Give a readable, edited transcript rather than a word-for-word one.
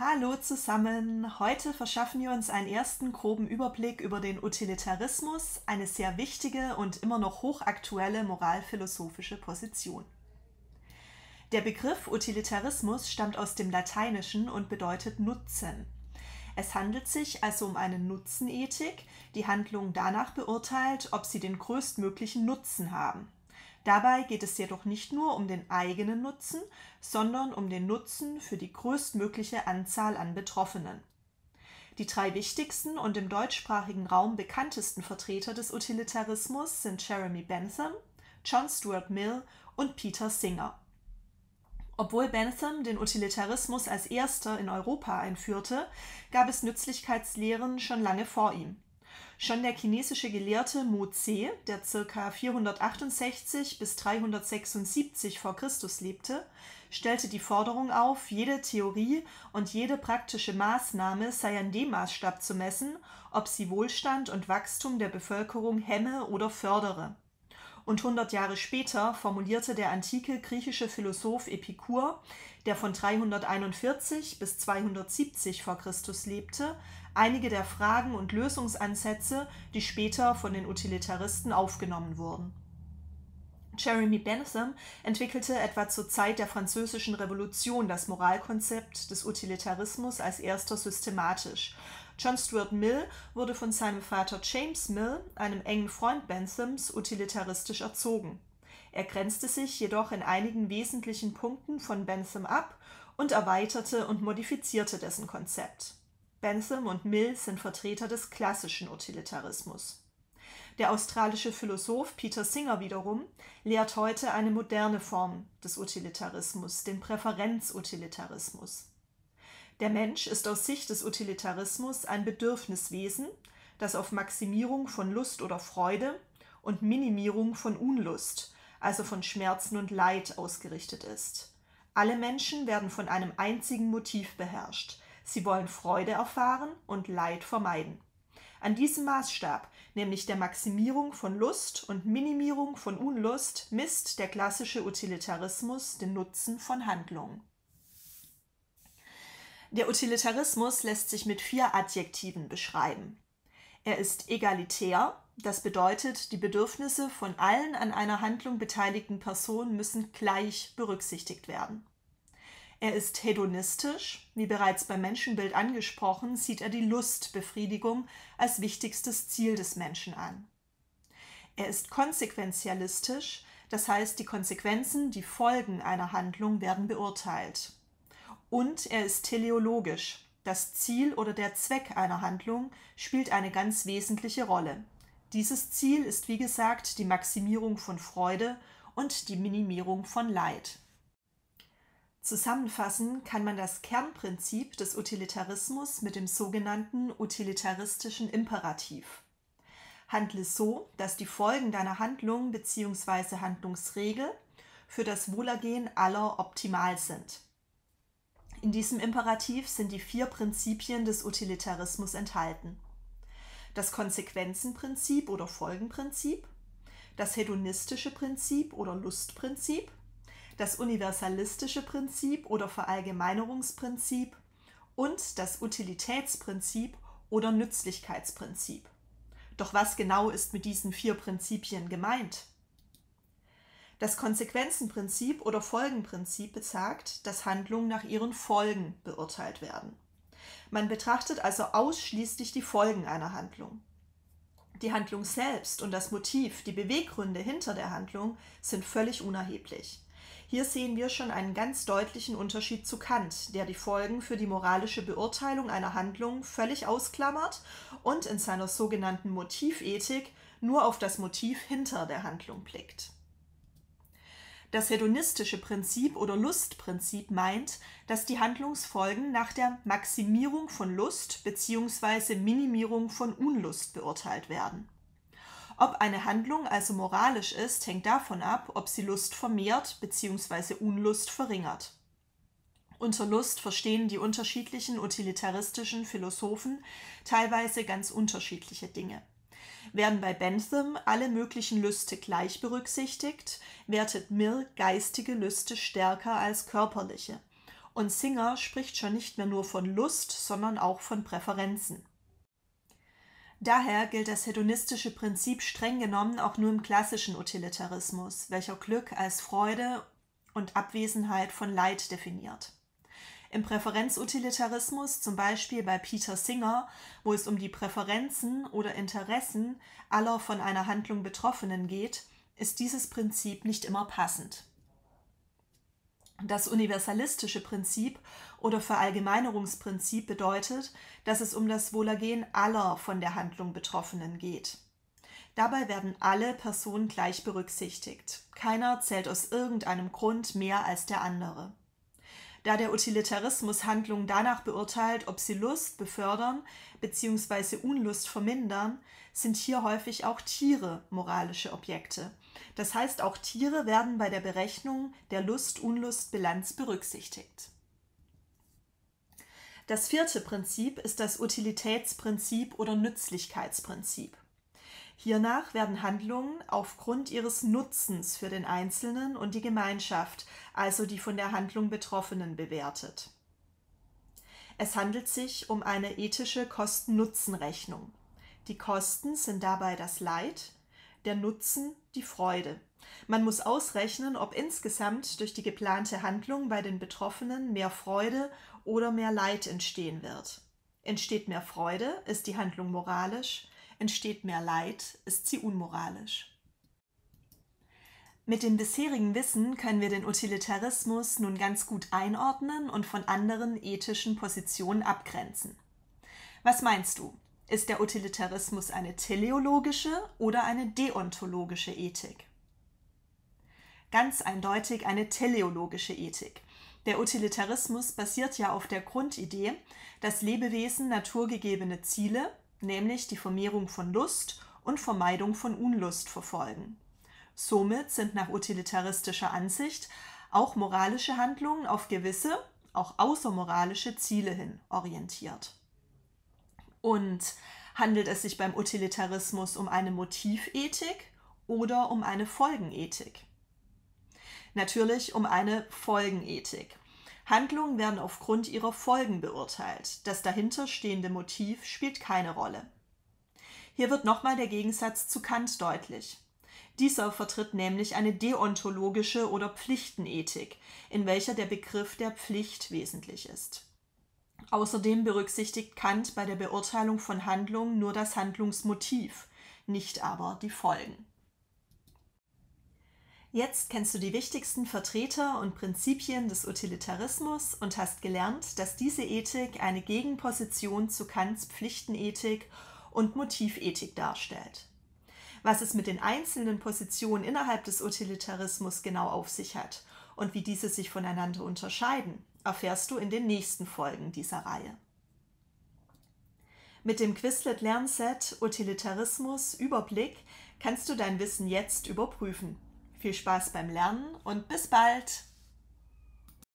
Hallo zusammen! Heute verschaffen wir uns einen ersten groben Überblick über den Utilitarismus, eine sehr wichtige und immer noch hochaktuelle moralphilosophische Position. Der Begriff Utilitarismus stammt aus dem Lateinischen und bedeutet Nutzen. Es handelt sich also um eine Nutzenethik, die Handlungen danach beurteilt, ob sie den größtmöglichen Nutzen haben. Dabei geht es jedoch nicht nur um den eigenen Nutzen, sondern um den Nutzen für die größtmögliche Anzahl an Betroffenen. Die drei wichtigsten und im deutschsprachigen Raum bekanntesten Vertreter des Utilitarismus sind Jeremy Bentham, John Stuart Mill und Peter Singer. Obwohl Bentham den Utilitarismus als erster in Europa einführte, gab es Nützlichkeitslehren schon lange vor ihm. Schon der chinesische Gelehrte Mo Tse, der ca. 468 bis 376 v. Chr. lebte, stellte die Forderung auf, jede Theorie und jede praktische Maßnahme sei an dem Maßstab zu messen, ob sie Wohlstand und Wachstum der Bevölkerung hemme oder fördere. Und 100 Jahre später formulierte der antike griechische Philosoph Epikur, der von 341 bis 270 v. Chr. lebte, einige der Fragen und Lösungsansätze, die später von den Utilitaristen aufgenommen wurden. Jeremy Bentham entwickelte etwa zur Zeit der Französischen Revolution das Moralkonzept des Utilitarismus als erster systematisch. John Stuart Mill wurde von seinem Vater James Mill, einem engen Freund Benthams, utilitaristisch erzogen. Er grenzte sich jedoch in einigen wesentlichen Punkten von Bentham ab und erweiterte und modifizierte dessen Konzept. Bentham und Mill sind Vertreter des klassischen Utilitarismus. Der australische Philosoph Peter Singer wiederum lehrt heute eine moderne Form des Utilitarismus, den Präferenzutilitarismus. Der Mensch ist aus Sicht des Utilitarismus ein Bedürfniswesen, das auf Maximierung von Lust oder Freude und Minimierung von Unlust, also von Schmerzen und Leid, ausgerichtet ist. Alle Menschen werden von einem einzigen Motiv beherrscht. Sie wollen Freude erfahren und Leid vermeiden. An diesem Maßstab, nämlich der Maximierung von Lust und Minimierung von Unlust, misst der klassische Utilitarismus den Nutzen von Handlungen. Der Utilitarismus lässt sich mit 4 Adjektiven beschreiben. Er ist egalitär, das bedeutet, die Bedürfnisse von allen an einer Handlung beteiligten Personen müssen gleich berücksichtigt werden. Er ist hedonistisch, wie bereits beim Menschenbild angesprochen, sieht er die Lustbefriedigung als wichtigstes Ziel des Menschen an. Er ist konsequentialistisch, das heißt, die Konsequenzen, die Folgen einer Handlung werden beurteilt. Und er ist teleologisch, das Ziel oder der Zweck einer Handlung spielt eine ganz wesentliche Rolle. Dieses Ziel ist, wie gesagt, die Maximierung von Freude und die Minimierung von Leid. Zusammenfassen kann man das Kernprinzip des Utilitarismus mit dem sogenannten utilitaristischen Imperativ. Handle so, dass die Folgen deiner Handlung bzw. Handlungsregel für das Wohlergehen aller optimal sind. In diesem Imperativ sind die 4 Prinzipien des Utilitarismus enthalten: das Konsequenzenprinzip oder Folgenprinzip, das hedonistische Prinzip oder Lustprinzip, das universalistische Prinzip oder Verallgemeinerungsprinzip und das Utilitätsprinzip oder Nützlichkeitsprinzip. Doch was genau ist mit diesen 4 Prinzipien gemeint? Das Konsequenzenprinzip oder Folgenprinzip besagt, dass Handlungen nach ihren Folgen beurteilt werden. Man betrachtet also ausschließlich die Folgen einer Handlung. Die Handlung selbst und das Motiv, die Beweggründe hinter der Handlung sind völlig unerheblich. Hier sehen wir schon einen ganz deutlichen Unterschied zu Kant, der die Folgen für die moralische Beurteilung einer Handlung völlig ausklammert und in seiner sogenannten Motivethik nur auf das Motiv hinter der Handlung blickt. Das hedonistische Prinzip oder Lustprinzip meint, dass die Handlungsfolgen nach der Maximierung von Lust bzw. Minimierung von Unlust beurteilt werden. Ob eine Handlung also moralisch ist, hängt davon ab, ob sie Lust vermehrt bzw. Unlust verringert. Unter Lust verstehen die unterschiedlichen utilitaristischen Philosophen teilweise ganz unterschiedliche Dinge. Werden bei Bentham alle möglichen Lüste gleich berücksichtigt, wertet Mill geistige Lüste stärker als körperliche. Und Singer spricht schon nicht mehr nur von Lust, sondern auch von Präferenzen. Daher gilt das hedonistische Prinzip streng genommen auch nur im klassischen Utilitarismus, welcher Glück als Freude und Abwesenheit von Leid definiert. Im Präferenzutilitarismus, zum Beispiel bei Peter Singer, wo es um die Präferenzen oder Interessen aller von einer Handlung Betroffenen geht, ist dieses Prinzip nicht immer passend. Das universalistische Prinzip oder Verallgemeinerungsprinzip bedeutet, dass es um das Wohlergehen aller von der Handlung Betroffenen geht. Dabei werden alle Personen gleich berücksichtigt. Keiner zählt aus irgendeinem Grund mehr als der andere. Da der Utilitarismus Handlungen danach beurteilt, ob sie Lust befördern bzw. Unlust vermindern, sind hier häufig auch Tiere moralische Objekte. Das heißt, auch Tiere werden bei der Berechnung der Lust-Unlust-Bilanz berücksichtigt. Das vierte Prinzip ist das Utilitätsprinzip oder Nützlichkeitsprinzip. Hiernach werden Handlungen aufgrund ihres Nutzens für den Einzelnen und die Gemeinschaft, also die von der Handlung Betroffenen, bewertet. Es handelt sich um eine ethische Kosten-Nutzen-Rechnung. Die Kosten sind dabei das Leid, der Nutzen die Freude. Man muss ausrechnen, ob insgesamt durch die geplante Handlung bei den Betroffenen mehr Freude oder mehr Leid entstehen wird. Entsteht mehr Freude, ist die Handlung moralisch. Entsteht mehr Leid, ist sie unmoralisch. Mit dem bisherigen Wissen können wir den Utilitarismus nun ganz gut einordnen und von anderen ethischen Positionen abgrenzen. Was meinst du? Ist der Utilitarismus eine teleologische oder eine deontologische Ethik? Ganz eindeutig eine teleologische Ethik. Der Utilitarismus basiert ja auf der Grundidee, dass Lebewesen naturgegebene Ziele, nämlich die Vermehrung von Lust und Vermeidung von Unlust, verfolgen. Somit sind nach utilitaristischer Ansicht auch moralische Handlungen auf gewisse, auch außermoralische Ziele hin orientiert. Und handelt es sich beim Utilitarismus um eine Motivethik oder um eine Folgenethik? Natürlich um eine Folgenethik. Handlungen werden aufgrund ihrer Folgen beurteilt. Das dahinterstehende Motiv spielt keine Rolle. Hier wird nochmal der Gegensatz zu Kant deutlich. Dieser vertritt nämlich eine deontologische oder Pflichtenethik, in welcher der Begriff der Pflicht wesentlich ist. Außerdem berücksichtigt Kant bei der Beurteilung von Handlungen nur das Handlungsmotiv, nicht aber die Folgen. Jetzt kennst du die wichtigsten Vertreter und Prinzipien des Utilitarismus und hast gelernt, dass diese Ethik eine Gegenposition zu Kants Pflichtenethik und Motivethik darstellt. Was es mit den einzelnen Positionen innerhalb des Utilitarismus genau auf sich hat und wie diese sich voneinander unterscheiden, erfährst du in den nächsten Folgen dieser Reihe. Mit dem Quizlet-Lernset Utilitarismus Überblick kannst du dein Wissen jetzt überprüfen. Viel Spaß beim Lernen und bis bald!